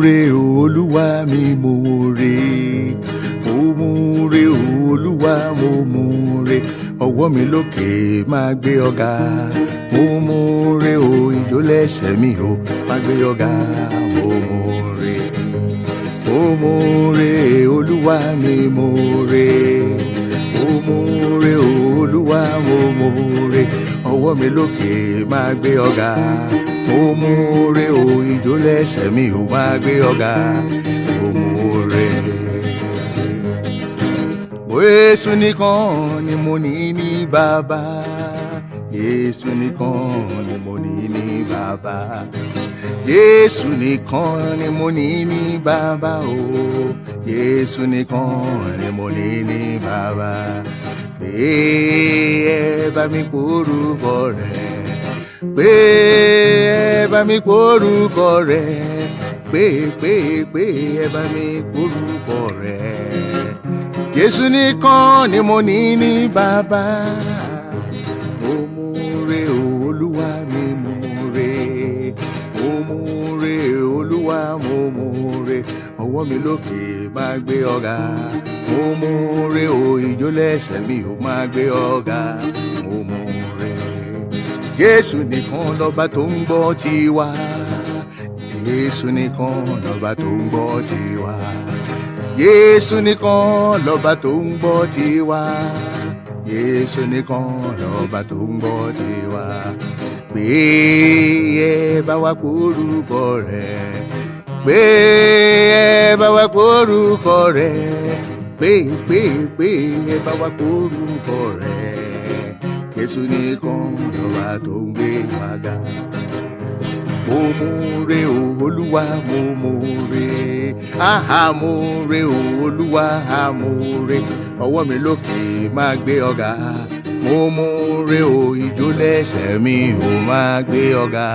re Oluwa mi mo re. Mo re Oluwa mo re. Ọwọ́ mi lókè máa gbé ọ̀gá. Mo re o ìjó lẹ́sẹ̀ mi o máa gbé ọ̀gá. Mo re Olúwa mi mo re. Mo re Olúwa mo re. Ọwọ́ mi lókè máa gbé ọ̀gá. Mo re o ìjó lẹ́sẹ̀ mi o máa gbé ọ̀gá. Mo re. Jesu nìkan ni mo ní ní bàbá. Jesu nìkan ni mo ní ní bàbá. Jesu nìkan ni mo ní ní bàbá o. Jesu nìkan ni mo ní ní bàbá. Pé ẹ bá mi porúkọ rẹ̀. Pé ẹ bá mi porúkọ rẹ̀. Pé ẹ bá mi porúkọ rẹ̀. Jesu nìkan ni mo ní ní bàbá. Mo re Olúwa mi mo re. Mo re Olúwa mo re. Ọwọ́ mi lókè máa gbé ọ̀gá. Mo re o ìjó lẹ́sẹ̀ mi ò máa gbé ọ̀gá. Mo re. Jesu nìkan lọ́ba tó ń gbọ́ tiwa. Jesu nìkan lọ́ba tó ń gbọ́ tiwa. Jesu nìkan lọ́ba tó ń gbọ́ tiwa. Jesu nìkan lọ́ba tó ń gbọ́ tiwa. Pé ẹ bá wa porúkọ rẹ̀. Pé ẹ bá wa porúkọ rẹ̀. Pé ẹ bá wa porúkọ rẹ̀. Jesu nìkan lọ́ba tó ń gbé wa ga. Mo re Olúwa mo re. Aha mo re Olúwa mo re. Ọwọ́ mi lókè máa gbé ọ̀gá. Mo re o ìjó lẹ́sẹ̀ mi ò máa gbé ọ̀gá.